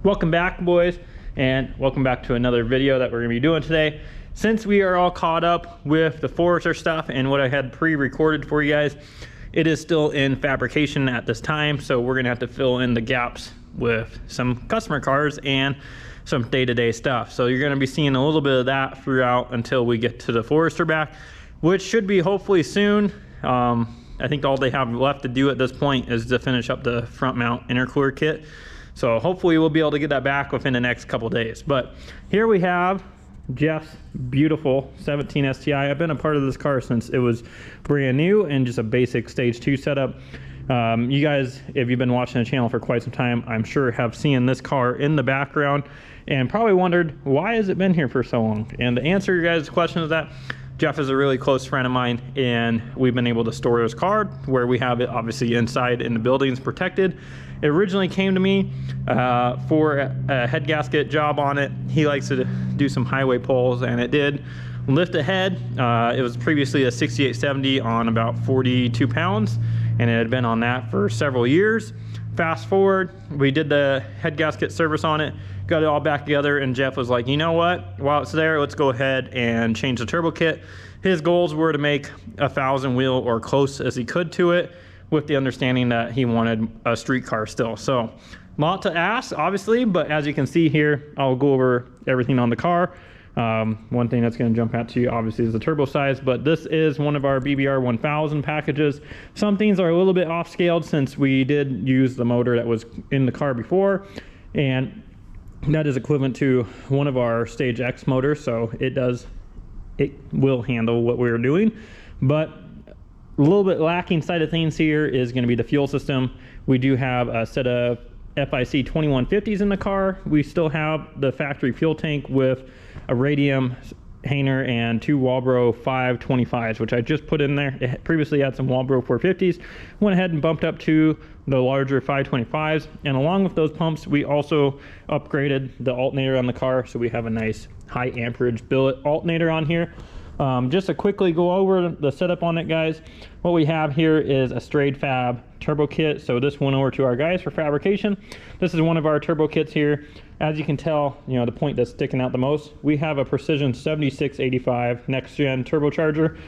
Welcome back, boys, and welcome back to another video that we're gonna be doing today. Since we are all caught up with the Forester stuff and what I had pre-recorded for you guys, it is still in fabrication at this time, so we're gonna have to fill in the gaps with some customer cars and some day-to-day stuff. So you're gonna be seeing a little bit of that throughout until we get to the Forester back, which should be hopefully soon. I think all they have left to do at this point is to finish up the front mount intercooler kit. So hopefully we'll be able to get that back within the next couple days. But here we have Jeff's beautiful 17 STI. I've been a part of this car since it was brand new and just a basic stage 2 setup. You guys, if you've been watching the channel for quite some time, I'm sure have seen this car in the background and probably wondered, why has it been here for so long? And to answer your guys' question is that Jeff is a really close friend of mine, and we've been able to store his car where we have it obviously inside in the buildings protected. It originally came to me for a head gasket job on it. He likes to do some highway pulls, and it did lift a head. It was previously a 6870 on about 42 pounds, and it had been on that for several years. Fast forward, we did the head gasket service on it, got it all back together, and Jeff was like, you know what, while it's there, let's go ahead and change the turbo kit. His goals were to make 1,000 wheel or close as he could to it, with the understanding that he wanted a street car still. So, lot to ask, obviously, but as you can see here, I'll go over everything on the car. One thing that's going to jump out to you obviously is the turbo size, but this is one of our BBR 1000 packages. Some things are a little bit off scaled since we did use the motor that was in the car before, and that is equivalent to one of our Stage X motors, so it will handle what we're doing. But a little bit lacking side of things here is going to be the fuel system. We do have a set of FIC 2150s in the car. We still have the factory fuel tank with a Radium hanger and 2 Walbro 525s, which I just put in there. It previously had some Walbro 450s. Went ahead and bumped up to the larger 525s. And along with those pumps, we also upgraded the alternator on the car. So we have a nice high amperage billet alternator on here. Just to quickly go over the setup on it, guys, what we have here is a straight fab turbo kit. So this went over to our guys for fabrication. This is one of our turbo kits here. As you can tell, you know, the point that's sticking out the most, we have a Precision 7685 next gen turbocharger,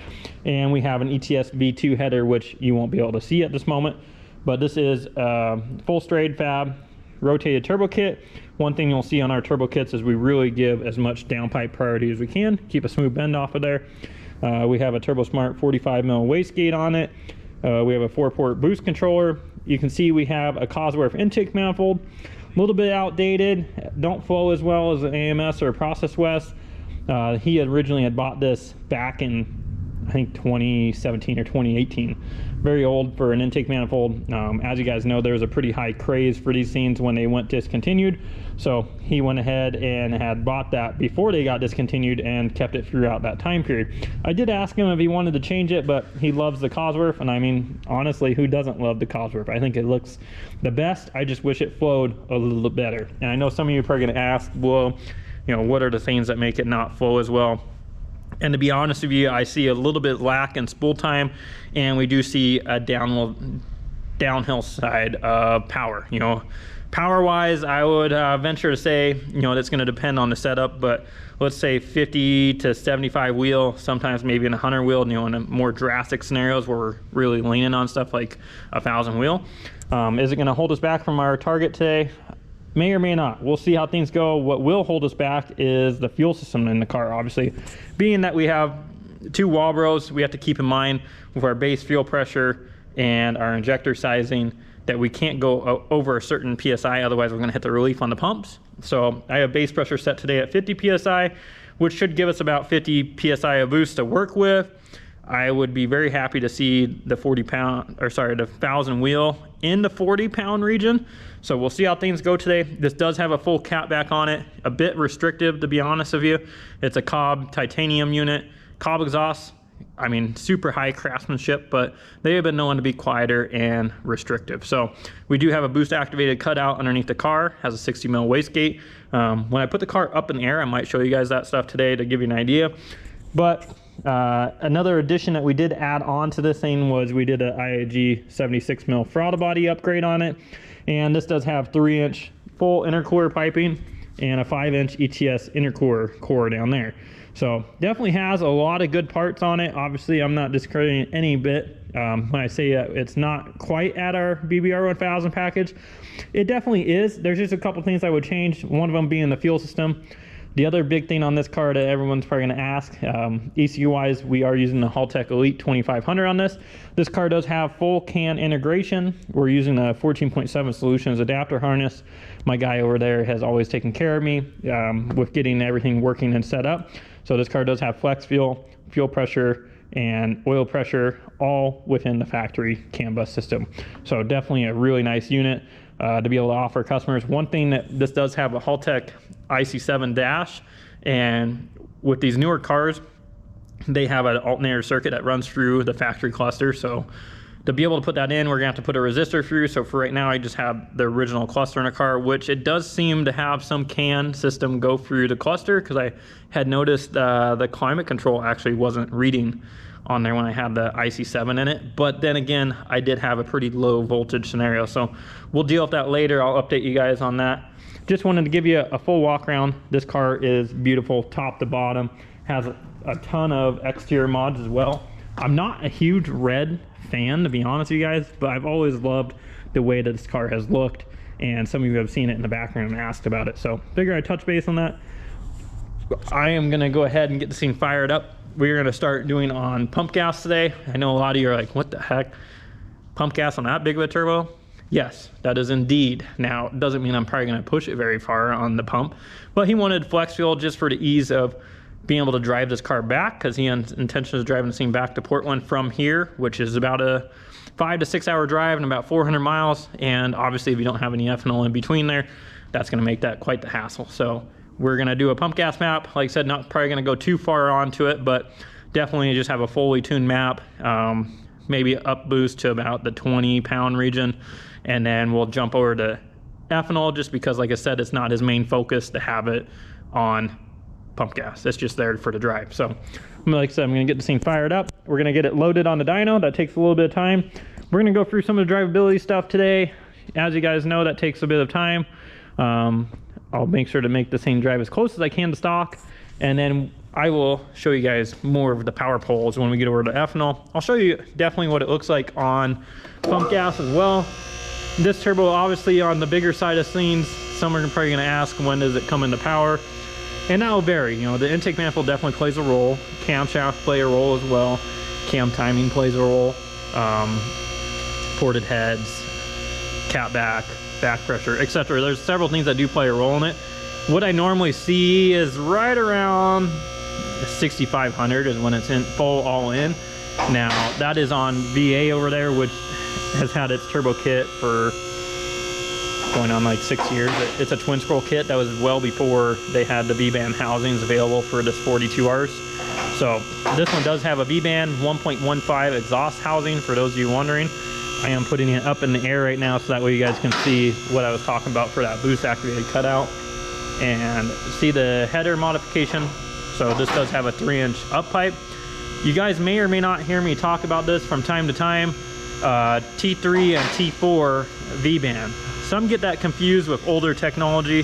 and we have an ETS V2 header, which you won't be able to see at this moment, but this is a full straight fab rotated turbo kit. One thing you'll see on our turbo kits is we really give as much downpipe priority as we can, keep a smooth bend off of there. We have a Turbosmart 45mm wastegate on it. We have a 4-port boost controller. You can see we have a Cosworth intake manifold, a little bit outdated, don't flow as well as an AMS or a Process West. He originally had bought this back in, I think, 2017 or 2018. Very old for an intake manifold. As you guys know, there was a pretty high craze for these things when they went discontinued. So he went ahead and had bought that before they got discontinued and kept it throughout that time period. I did ask him if he wanted to change it, but he loves the Cosworth. And I mean, honestly, who doesn't love the Cosworth? I think it looks the best. I just wish it flowed a little better. And I know some of you are probably gonna ask, well, you know, what are the things that make it not flow as well? And to be honest with you, I see a little bit lack in spool time, and we do see a downhill side of power. You know, power wise, I would venture to say, you know, that's going to depend on the setup, but let's say 50 to 75 wheel, sometimes maybe in 100 wheel, you know, in a more drastic scenarios where we're really leaning on stuff like 1,000 wheel. Is it going to hold us back from our target today? May or may not. We'll see how things go. What will hold us back is the fuel system in the car. Obviously, being that we have 2 Walbros, we have to keep in mind with our base fuel pressure and our injector sizing that we can't go over a certain PSI, otherwise we're going to hit the relief on the pumps. So I have base pressure set today at 50 PSI, which should give us about 50 PSI of boost to work with. I would be very happy to see the 1,000 wheel in the 40-pound region. So we'll see how things go today. This does have a full catback on it, a bit restrictive to be honest with you. It's a Cobb Titanium unit. Cobb exhaust, I mean, super high craftsmanship, but they have been known to be quieter and restrictive. So we do have a boost activated cutout underneath the car, has a 60mm wastegate. When I put the car up in the air, I might show you guys that stuff today to give you an idea. But another addition that we did add on to this thing was we did an IAG 76mm throttle body upgrade on it. And this does have 3-inch full intercooler piping and a 5-inch ETS intercooler core down there. So definitely has a lot of good parts on it. Obviously, I'm not discrediting any bit when I say it's not quite at our BBR 1000 package. It definitely is. There's just a couple things I would change, one of them being the fuel system. The other big thing on this car that everyone's probably going to ask, ECU wise, we are using the Haltech Elite 2500 on this. This car does have full CAN integration. We're using a 14.7 Solutions adapter harness. My guy over there has always taken care of me with getting everything working and set up. So this car does have flex fuel, fuel pressure, and oil pressure all within the factory CAN bus system. So definitely a really nice unit to be able to offer customers. One thing that this does have a Haltech IC7 dash, and with these newer cars, they have an alternator circuit that runs through the factory cluster. So to be able to put that in, we're gonna have to put a resistor through. So for right now, I just have the original cluster in a car, which it does seem to have some CAN system go through the cluster, because I had noticed the climate control actually wasn't reading on there when I had the IC7 in it. But then again, I did have a pretty low voltage scenario. So we'll deal with that later. I'll update you guys on that. Just wanted to give you a full walk around. This car is beautiful top to bottom. Has a ton of exterior mods as well. I'm not a huge red fan, to be honest with you guys, but I've always loved the way that this car has looked, and some of you have seen it in the background and asked about it. So figure I'd touch base on that. I am gonna go ahead and get the scene fired up. We're gonna start doing on pump gas today. I know a lot of you are like, what the heck? Pump gas on that big of a turbo? Yes, that is indeed. Now, it doesn't mean I'm probably gonna push it very far on the pump, but he wanted flex fuel just for the ease of being able to drive this car back, because he has intention of driving the scene back to Portland from here, which is about a 5 to 6 hour drive and about 400 miles. And obviously if you don't have any ethanol in between there, that's gonna make that quite the hassle. So we're gonna do a pump gas map. Like I said, not probably gonna go too far onto it, but definitely just have a fully tuned map, maybe up boost to about the 20 pound region. And then we'll jump over to ethanol, just because, like I said, it's not his main focus to have it on pump gas. It's just there for the drive. So like I said, I'm gonna get the scene fired up. We're gonna get it loaded on the dyno. That takes a little bit of time. We're gonna go through some of the drivability stuff today. As you guys know, that takes a bit of time. I'll make sure to make the scene drive as close as I can to stock, and then I will show you guys more of the power poles when we get over to ethanol. I'll show you definitely what it looks like on pump gas as well. This turbo, obviously on the bigger side of scenes, some are probably gonna ask, when does it come into power? And that will vary. You know, the intake manifold definitely plays a role. Camshaft play a role as well. Cam timing plays a role. Ported heads, catback, back pressure, etc. There's several things that do play a role in it. What I normally see is right around 6,500 is when it's in full all in. Now that is on VA over there, which has had its turbo kit for going on like 6 years. It's a twin scroll kit that was well before they had the V-band housings available for this 42Rs. So this one does have a V-band 1.15 exhaust housing, for those of you wondering. I am putting it up in the air right now so that way you guys can see what I was talking about for that boost activated cutout. And see the header modification. So this does have a 3-inch up pipe. You guys may or may not hear me talk about this from time to time. T3 and T4 V-band. Some get that confused with older technology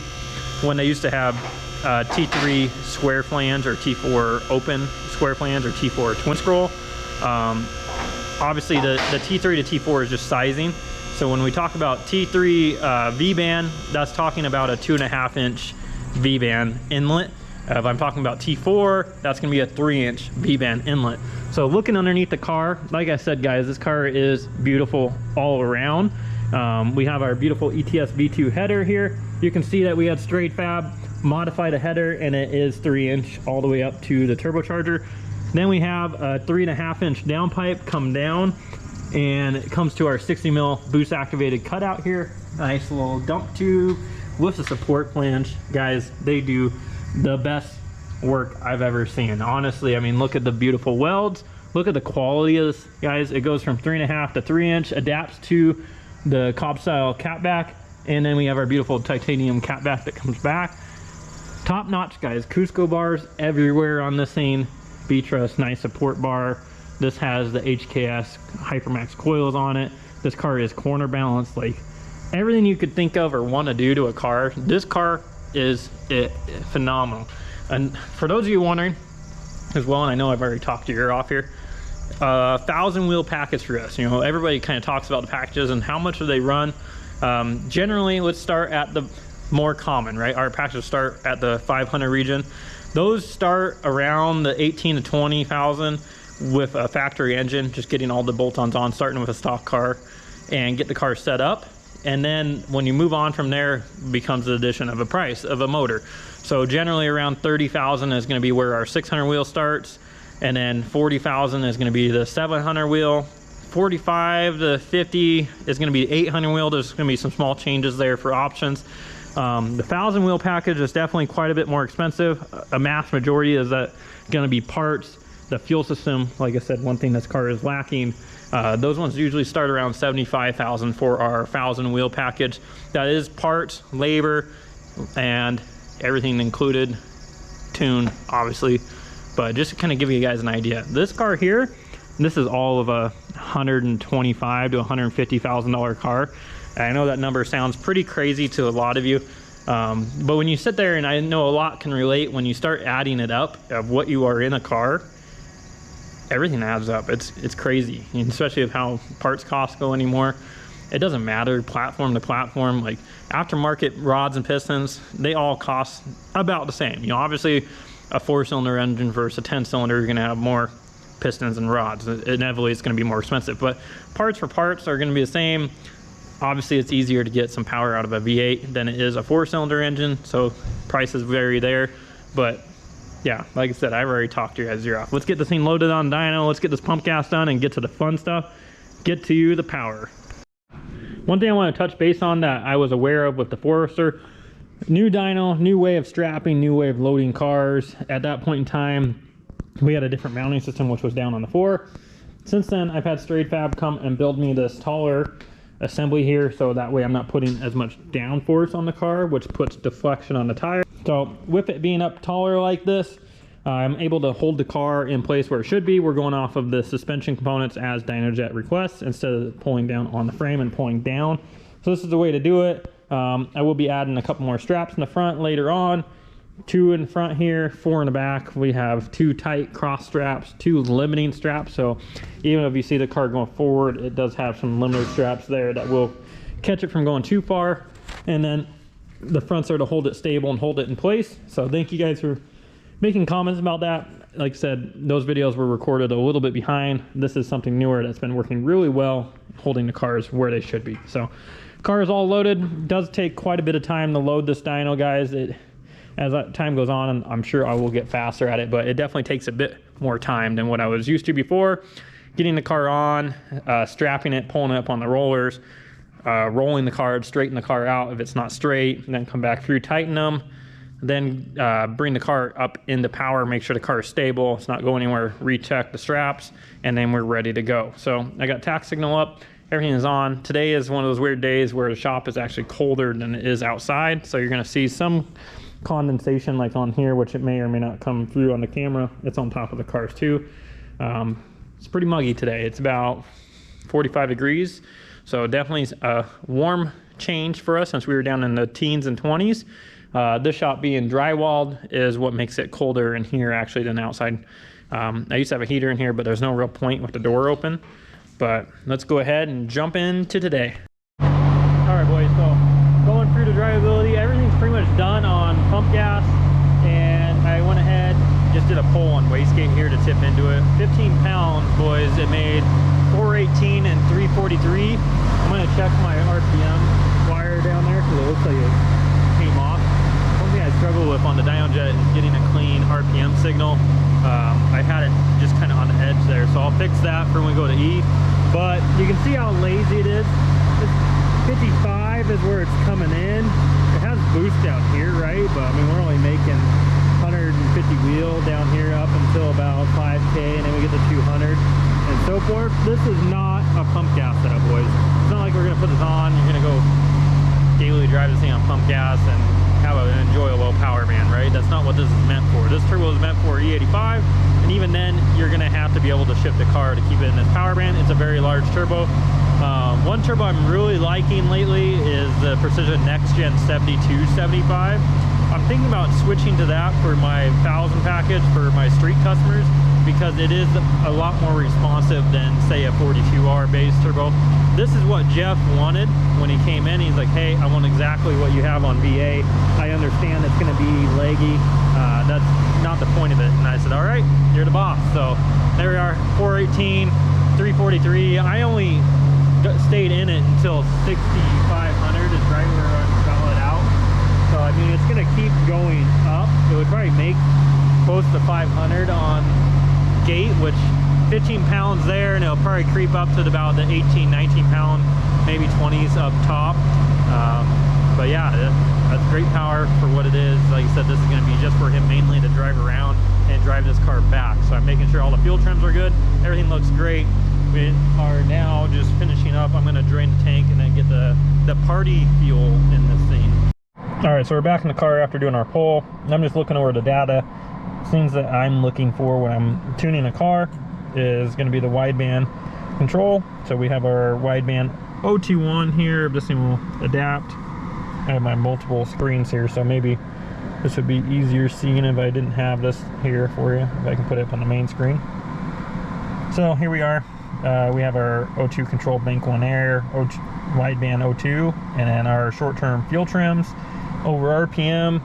when they used to have T3 square flange or T4 open square flange or T4 twin scroll. Obviously the T3 to T4 is just sizing. So when we talk about T3 V-band, that's talking about a 2.5-inch V-band inlet. If I'm talking about T4, that's gonna be a 3-inch V-band inlet. So looking underneath the car, like I said, guys, this car is beautiful all around. We have our beautiful ETS V2 header here. You can see that we had straight fab, modified a header, and it is 3-inch all the way up to the turbocharger. Then we have a 3.5-inch downpipe come down, and it comes to our 60 mil boost activated cutout here. Nice little dump tube with a support flange. Guys, they do the best work I've ever seen. Honestly, I mean, look at the beautiful welds. Look at the quality of this, guys. It goes from 3.5 to 3-inch, adapts to the Cobb style catback, and then we have our beautiful titanium catback that comes back. Top notch, guys. Cusco bars everywhere on this thing. B-truss, nice support bar. This has the HKS Hypermax coils on it. This car is corner balanced like everything you could think of or want to do to a car. This car is phenomenal. And for those of you wondering as well, and I know I've already talked your ear off here, 1,000 wheel package for us. You know, everybody kind of talks about the packages and how much do they run. Generally, let's start at the more common, right? Our packages start at the 500 region. Those start around the 18 to 20,000 with a factory engine, just getting all the bolt-ons on, starting with a stock car and get the car set up. And then when you move on from there, becomes the addition of a price of a motor. So generally around 30,000 is going to be where our 600 wheel starts, and then 40,000 is going to be the 700 wheel. 45 to 50 is going to be 800 wheel. There's going to be some small changes there for options. The 1,000 wheel package is definitely quite a bit more expensive. A mass majority is that going to be parts. The fuel system, like I said, one thing this car is lacking. Those ones usually start around 75,000 for our 1,000 wheel package. That is parts, labor, and everything included. Tune, obviously, but just to kind of give you guys an idea, this car here, this is all of a $125,000 to $150,000 car. I know that number sounds pretty crazy to a lot of you, but when you sit there, and I know a lot can relate, when you start adding it up of what you are in a car, everything adds up. It's crazy, and especially with how parts costs go anymore. It doesn't matter platform to platform. Like aftermarket rods and pistons, they all cost about the same. You know, obviously a 4-cylinder engine versus a 10-cylinder, you're going to have more pistons and rods. Inevitably it's going to be more expensive, but parts for parts are going to be the same. Obviously it's easier to get some power out of a V8 than it is a 4-cylinder engine, so prices vary there. But yeah, like I said, I've already talked your guys' ear off. Let's get this thing loaded on dyno. Let's get this pump gas done and get to the fun stuff. Get to the power. One thing I want to touch base on that I was aware of with the Forester, new dyno, new way of strapping, new way of loading cars. At that point in time, we had a different mounting system, which was down on the 4. Since then, I've had Straight Fab come and build me this taller assembly here, so that way I'm not putting as much downforce on the car, which puts deflection on the tire. So with it being up taller like this, I'm able to hold the car in place where it should be. We're going off of the suspension components as Dynojet requests instead of pulling down on the frame and pulling down. So this is the way to do it. I will be adding a couple more straps in the front later on. 2 in front here, 4 in the back. We have 2 tight cross straps, 2 limiting straps. So even if you see the car going forward, it does have some limiter straps there that will catch it from going too far. And then the fronts are to hold it stable and hold it in place. So thank you guys for making comments about that. Like I said, those videos were recorded a little bit behind. This is something newer that's been working really well, holding the cars where they should be. So car is all loaded. It does take quite a bit of time to load this dyno, guys. As time goes on, I'm sure I will get faster at it, but it definitely takes a bit more time than what I was used to before. Getting the car on, strapping it, pulling it up on the rollers, rolling the car, straighten the car out if it's not straight, and then come back through, tighten them, then bring the car up into power, make sure the car is stable, it's not going anywhere, recheck the straps, and then we're ready to go. So I got tack signal up, everything is on. Today is one of those weird days where the shop is actually colder than it is outside, so you're gonna see some condensation like on here, which it may or may not come through on the camera. It's on top of the cars too. It's pretty muggy today. It's about 45 degrees, so definitely a warm change for us since we were down in the teens and 20s. This shop being drywalled is what makes it colder in here actually than outside. I used to have a heater in here, but there's no real point with the door open. But let's go ahead and jump into today. All right, boys, so going through the drivability, everything's pretty much done on pump gas, and I went ahead, just did a pull on wastegate here to tip into it. 15 pounds, boys. It made 418 and 343. I'm gonna check my RPM wire down there because it looks like it came off. One thing I struggle with on the Dynojet is getting a clean RPM signal. I had it just kind of on the edge there, so I'll fix that for when we go to E. But you can see how lazy it is. It's 55 is where it's coming in. It has boost down here, right? But I mean, we're only making 150 wheel down here up until about 5K, and then we get to 200 and so forth. This is not a pump gas setup, boys. It's not like we're gonna put this on, you're gonna go daily drive this thing on pump gas and have an enjoyable power band, right? That's not what this is meant for. This turbo is meant for E85, and even then you're gonna have to be able to shift the car to keep it in this power band. It's a very large turbo. One turbo I'm really liking lately is the Precision Next Gen 7275. I'm thinking about switching to that for my 1000 package for my street customers, because it is a lot more responsive than, say, a 42R base turbo. This is what Jeff wanted when he came in. He's like, hey, I want exactly what you have on VA. I understand it's going to be leggy. That's not the point of it. And I said, all right, you're the boss. So there we are, 418, 343. I only stayed in it until 6500 is right where I fell it out. So I mean, it's going to keep going up. It would probably make close to 500 on gate, which 15 pounds there, and it'll probably creep up to about the 18, 19 pound, maybe 20s up top. But yeah, that's great power for what it is. Like I said, this is going to be just for him mainly to drive around and drive this car back. So I'm making sure all the fuel trims are good. Everything looks great. We are now just finishing up. I'm going to drain the tank and then get the party fuel in this thing. All right, so we're back in the car after doing our pull. I'm just looking over the data. Things that I'm looking for when I'm tuning a car is going to be the wideband control. So we have our wideband 021 here. This thing will adapt. I have my multiple screens here, so maybe this would be easier seeing if I didn't have this here for you, if I can put it up on the main screen. So here we are. We have our O2 control bank 1 air, wideband O2, and then our short-term fuel trims over RPM.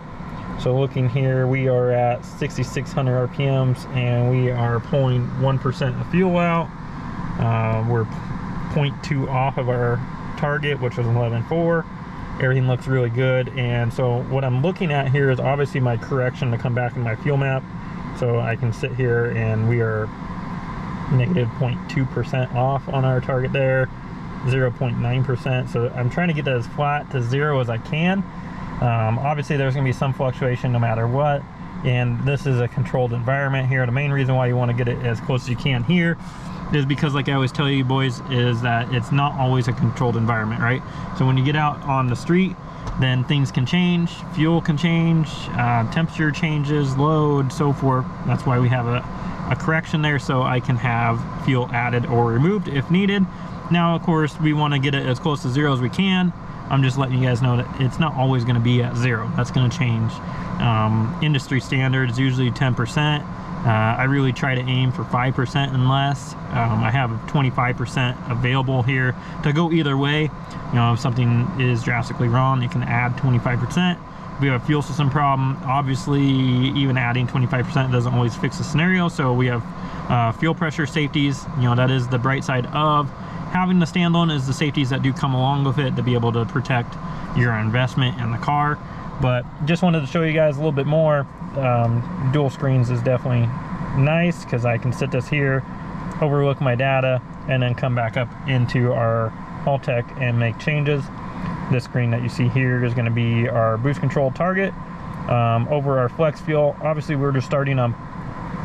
So looking here, we are at 6,600 RPMs, and we are pulling 1% of fuel out. We're 0.2 off of our target, which was 11.4. Everything looks really good. And so what I'm looking at here is obviously my correction to come back in my fuel map. So I can sit here and we are negative 0.2% off on our target there, 0.9%. So I'm trying to get that as flat to 0 as I can. Obviously there's going to be some fluctuation no matter what, and this is a controlled environment here. The main reason why you want to get it as close as you can here is because, like I always tell you boys, is that it's not always a controlled environment, right? So when you get out on the street, then things can change, fuel can change, temperature changes, load, so forth. That's why we have a correction there, so I can have fuel added or removed if needed. Now of course we want to get it as close to 0 as we can. I'm just letting you guys know that it's not always going to be at 0. That's going to change. Industry standards usually 10%. I really try to aim for 5% and less. I have 25% available here to go either way. You know, if something is drastically wrong, you can add 25%. If we have a fuel system problem, obviously even adding 25% doesn't always fix the scenario. So we have fuel pressure safeties. You know, that is the bright side of having the standalone, is the safeties that do come along with it to be able to protect your investment in the car. But just wanted to show you guys a little bit more. Dual screens is definitely nice because I can sit this here, overlook my data, and then come back up into our Haltech and make changes. This screen that you see here is going to be our boost control target. Over our flex fuel, obviously we're just starting on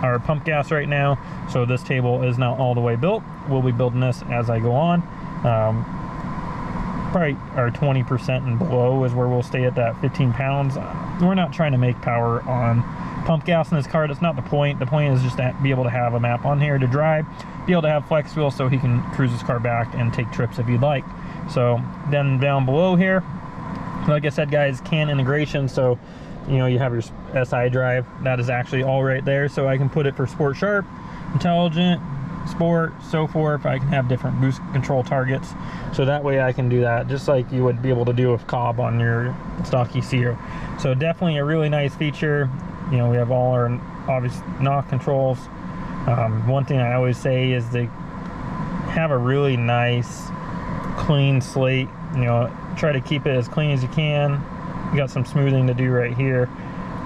our pump gas right now, so this table is not all the way built. We'll be building this as I go on. Probably our 20% and below is where we'll stay at that 15 pounds. We're not trying to make power on pump gas in this car. That's not the point. The point is just to be able to have a map on here to drive, be able to have flex fuel so he can cruise his car back and take trips if he'd like. So then down below here, like I said guys, CAN integration. So you know, you have your SI drive, that is actually all right there. So I can put it for Sport Sharp, Intelligent, Sport, so forth. I can have different boost control targets. So that way I can do that just like you would be able to do with Cobb on your stock ECU. So definitely a really nice feature. You know, we have all our obvious knock controls. One thing I always say is they have a really nice clean slate. You know, try to keep it as clean as you can. You got some smoothing to do right here,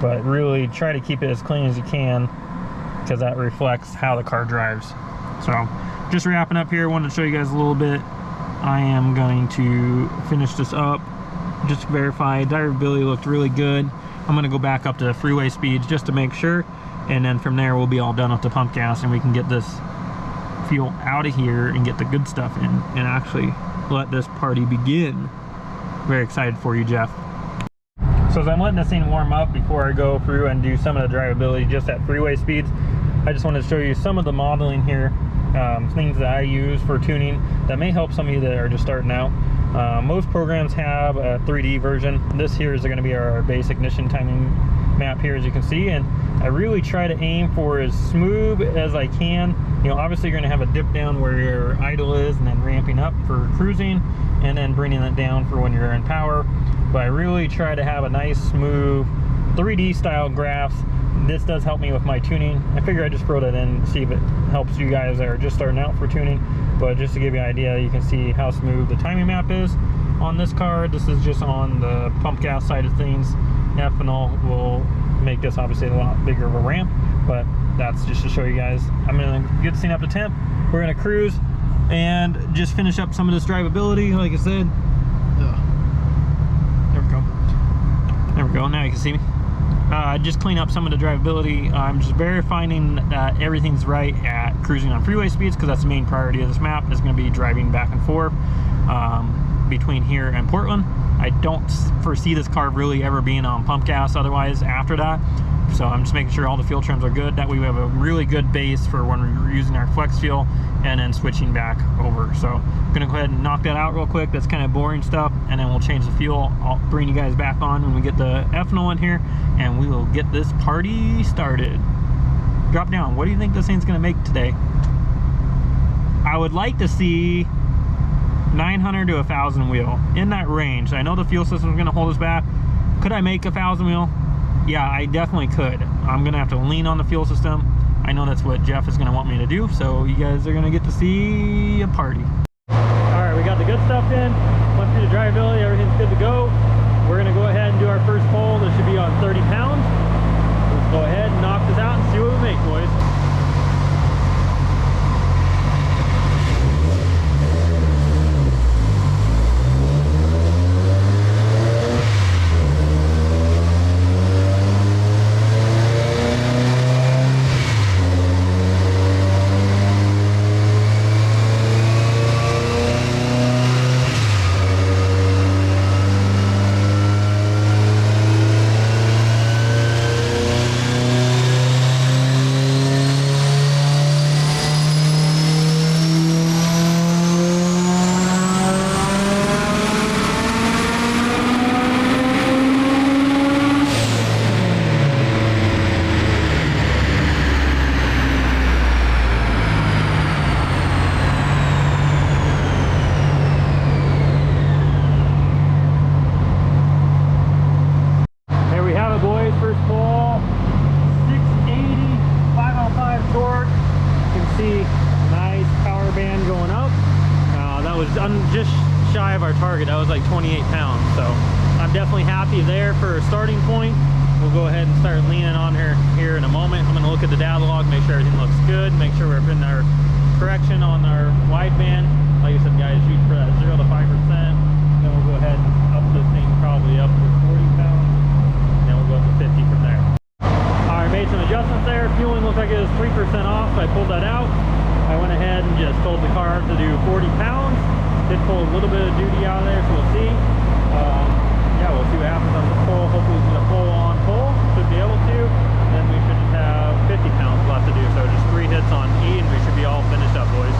but really try to keep it as clean as you can because that reflects how the car drives. So just wrapping up here, I wanted to show you guys a little bit. I am going to finish this up just to verify drivability looked really good. I'm going to go back up to freeway speeds just to make sure, and then from there we'll be all done with the pump gas and we can get this fuel out of here and get the good stuff in and actually let this party begin. Very excited for you, Jeff. So as I'm letting this thing warm up before I go through and do some of the drivability just at freeway speeds, I just wanted to show you some of the modeling here. things that I use for tuning that may help some of you that are just starting out. Most programs have a 3D version. This here is going to be our base ignition timing map here, as you can see, and I really try to aim for as smooth as I can. You know, obviously you're going to have a dip down where your idle is, and then ramping up for cruising, and then bringing it down for when you're in power. But I really try to have a nice smooth 3D style graphs. This does help me with my tuning. I figure I just throw that in, see if it helps you guys that are just starting out for tuning. But just to give you an idea, you can see how smooth the timing map is on this car. This is just on the pump gas side of things. Ethanol will make this obviously a lot bigger of a ramp, but that's just to show you guys. I'm gonna get this thing up to temp. We're gonna cruise and just finish up some of this drivability, like I said. There we go. There we go. Now you can see me. Just clean up some of the drivability. I'm just verifying that everything's right at cruising on freeway speeds, because that's the main priority of this map, is going to be driving back and forth between here and Portland. I don't foresee this car really ever being on pump gas otherwise after that. So I'm just making sure all the fuel trims are good. That way we have a really good base for when we're using our flex fuel and then switching back over. So I'm gonna go ahead and knock that out real quick. That's kind of boring stuff, and then we'll change the fuel. I'll bring you guys back on when we get the ethanol in here, and we will get this party started. Drop down. What do you think this thing's gonna make today? I would like to see 900 to 1,000 wheel, in that range. I know the fuel system is gonna hold us back. Could I make 1,000 wheel? Yeah, I definitely could. I'm gonna have to lean on the fuel system. I know that's what Jeff is gonna want me to do, so you guys are gonna get to see a party. All right, we got the good stuff in. Went through the drivability, everything's good to go. We're gonna go ahead and do our first pull. This should be on 30 pounds. Let's go ahead and knock this out and see what we make, boys. Just shy of our target. That was like 28 pounds, so I'm definitely happy there for a starting point. We'll go ahead and start leaning on her here in a moment. I'm going to look at the data log, make sure everything looks good, make sure we're putting our correction on our wideband. Like I said, guys, shoot for that 0 to 5%. Then we'll go ahead and up this thing probably up to 40 pounds. Then we'll go up to 50 from there. All right, made some adjustments there. Fueling looks like it was 3% off, so I pulled that out. I went ahead and just told the car to do 40 pounds. Did pull a little bit of duty out of there, so we'll see. Yeah, we'll see what happens on this pull. Hopefully it's going to pull on pull. Should be able to. Then we should just have 50 pounds left to do. So just 3 hits on E, and we should be all finished up, boys.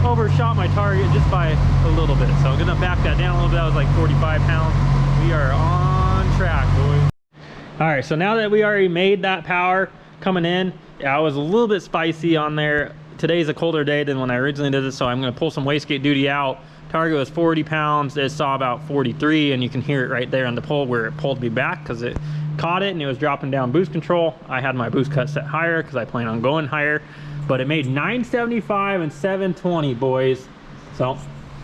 Overshot my target just by a little bit, so I'm gonna back that down a little bit. That was like 45 pounds. We are on track, boys. All right, so now that we already made that power coming in, I was a little bit spicy on there. today's a colder day than when I originally did it, so I'm gonna pull some wastegate duty out. Target was 40 pounds, it saw about 43, and you can hear it right there on the pull where it pulled me back because it caught it and it was dropping down boost control. I had my boost cut set higher because I plan on going higher, but it made 975 and 720, boys. So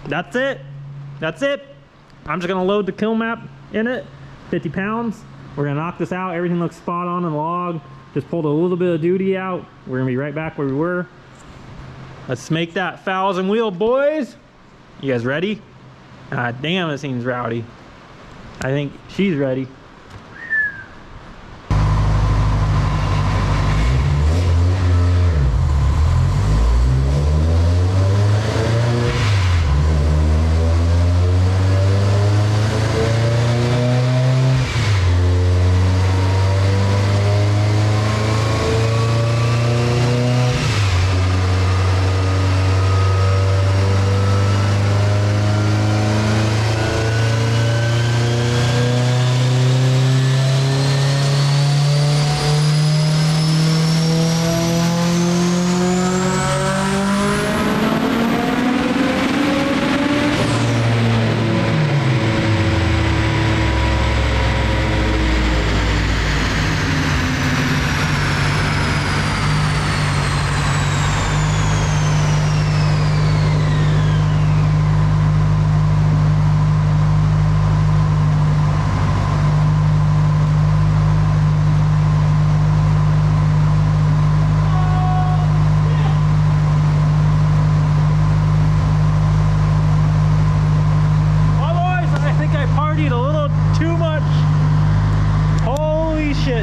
that's it. That's it. I'm just gonna load the kill map in it, 50 pounds. We're gonna knock this out. Everything looks spot on in the log. Just pulled a little bit of duty out. We're gonna be right back where we were. Let's make that 1,000 wheel, boys. You guys ready? Damn, it seems rowdy. I think she's ready.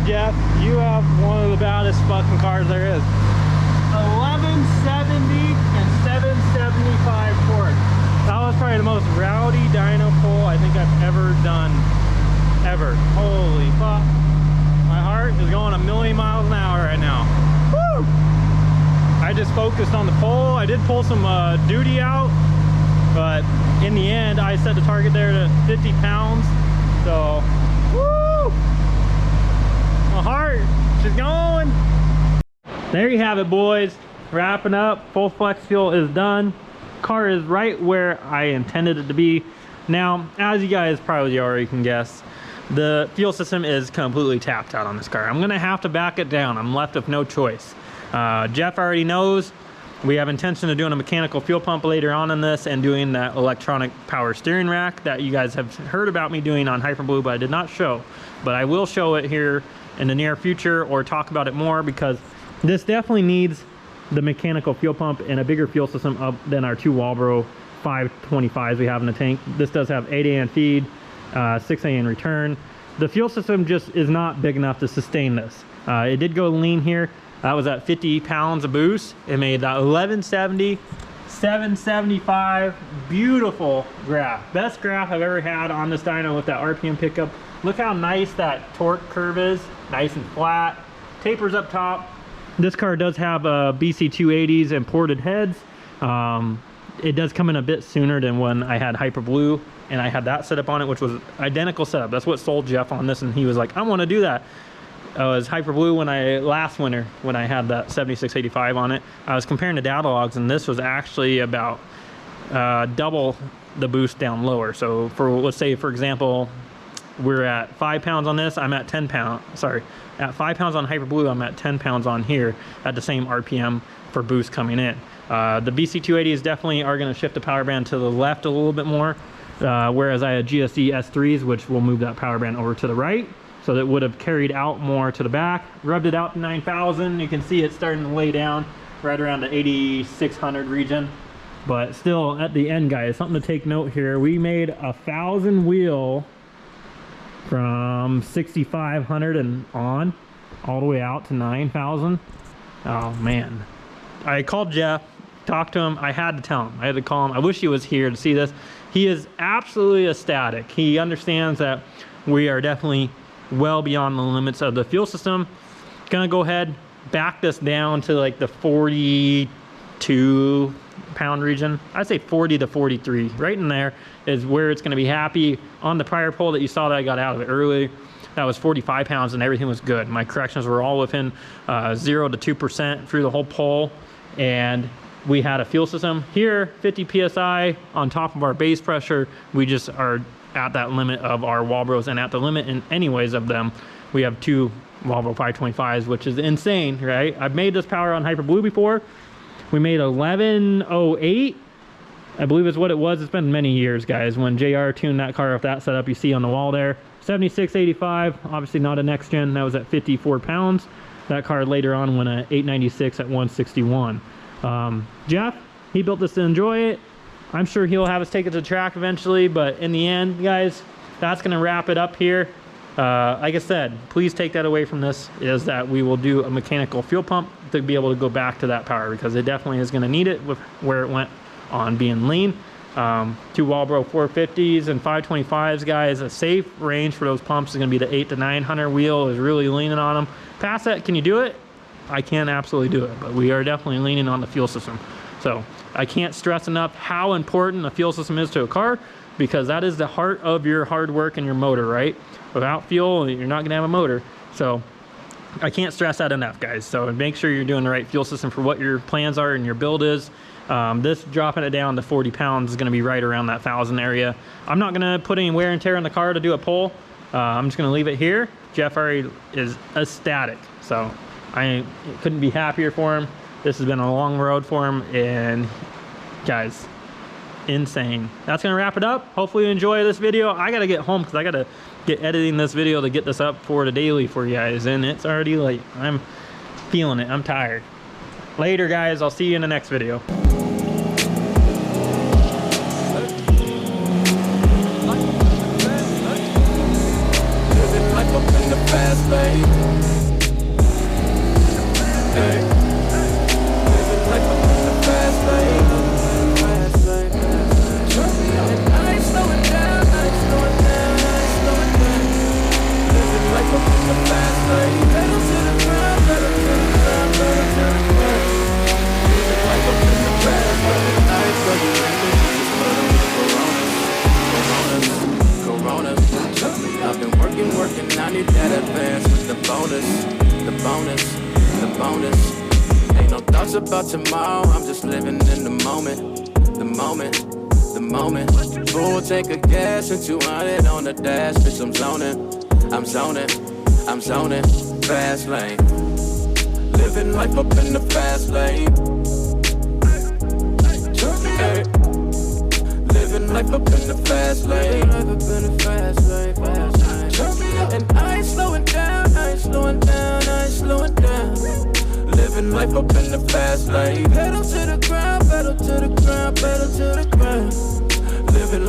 Jeff, you have one of the baddest fucking cars there is. 1170 and 775 torque. That was probably the most rowdy dyno pull I think I've ever done. Ever. Holy fuck. My heart is going a million miles an hour right now. Woo! I just focused on the pull. I did pull some duty out, but in the end I set the target there to 50 pounds. So, woo! My heart, she's going. There you have it, boys. Wrapping up, full flex fuel is done. Car is right where I intended it to be. Now, as you guys probably already can guess, the fuel system is completely tapped out on this car. I'm gonna have to back it down. I'm left with no choice. Jeff already knows we have intention of doing a mechanical fuel pump later on in this and doing that electronic power steering rack that you guys have heard about me doing on Hyperblue, but I did not show. But I will show it here in the near future or talk about it more, because this definitely needs the mechanical fuel pump and a bigger fuel system up than our two Walbro 525s we have in the tank. This does have 8 AN feed, 6 AN return. The fuel system just is not big enough to sustain this. It did go lean here. That was at 50 pounds of boost. It made that 1170, 775, beautiful graph. Best graph I've ever had on this dyno with that RPM pickup. Look how nice that torque curve is, nice and flat. Tapers up top. This car does have BC280s and ported heads. It does come in a bit sooner than when I had Hyperblue and I had that setup on it, which was identical setup. That's what sold Jeff on this, and he was like, I want to do that. It was Hyperblue last winter when I had that 7685 on it. I was comparing the data logs, and this was actually about double the boost down lower. So for, let's say for example, we're at 5 pounds on this, I'm at 10 pounds, sorry. At 5 pounds on Hyperblue, I'm at 10 pounds on here at the same RPM for boost coming in. The BC280s definitely are gonna shift the power band to the left a little bit more, whereas I had GSE S3s, which will move that power band over to the right. So that would have carried out more to the back. Rubbed it out to 9,000. You can see it starting to lay down right around the 8,600 region. But still, at the end, guys, something to take note here. We made 1,000 wheel from 6,500 and on, all the way out to 9,000. Oh man. I called Jeff, talked to him. I had to tell him, I had to call him. I wish he was here to see this. He is absolutely ecstatic. He understands that we are definitely well beyond the limits of the fuel system. Gonna go ahead, back this down to like the 42 pound region. I'd say 40 to 43, right in there is where it's gonna be happy. On the prior pull that you saw that I got out of it early, that was 45 pounds and everything was good. My corrections were all within 0 to 2% through the whole pull. and we had a fuel system. Here, 50 PSI on top of our base pressure. We just are at that limit of our Walbros, and at the limit in anyways of them. We have 2 Walbro 525s, which is insane, right? I've made this power on Hyper Blue before. We made 1108, I believe is what it was. It's been many years, guys, when JR tuned that car with that setup you see on the wall there. 7685, obviously not a next gen. That was at 54 pounds. That car later on went at 896 at 161. Jeff, he built this to enjoy it. I'm sure he'll have us take it to the track eventually, but in the end, guys, that's gonna wrap it up here. Like I said, please take that away from this, is that we will do a mechanical fuel pump to be able to go back to that power, because it definitely is gonna need it with where it went on being lean. 2 Walbro 450s and 525s, guys. A safe range for those pumps is gonna be the 800 to 900 wheel, is really leaning on them. Past that, can you do it? I can absolutely do it, but we are definitely leaning on the fuel system. So I can't stress enough how important the fuel system is to a car, because that is the heart of your hard work and your motor, right? Without fuel, you're not gonna have a motor. So I can't stress that enough, guys. So make sure you're doing the right fuel system for what your plans are and your build is. This dropping it down to 40 pounds is gonna be right around that 1,000 area. I'm not gonna put any wear and tear on the car to do a pull. I'm just gonna leave it here. Jeff already is ecstatic. So I couldn't be happier for him. This has been a long road for him, and guys, insane. That's gonna wrap it up. Hopefully you enjoy this video. I gotta get home because I gotta get editing this video to get this up for the daily for you guys, and it's already late. I'm feeling it. I'm tired. Later, guys. I'll see you in the next video. About tomorrow, I'm just living in the moment, the moment, the moment. Full tank of gas and 200 on the dash, bitch, I'm zoning, fast lane. Living life up in the fast lane. Hey. Living life up in the fast lane. And I ain't slowing down, Living life up in the fast lane. Pedal to the ground, pedal to the ground, pedal to the ground. Living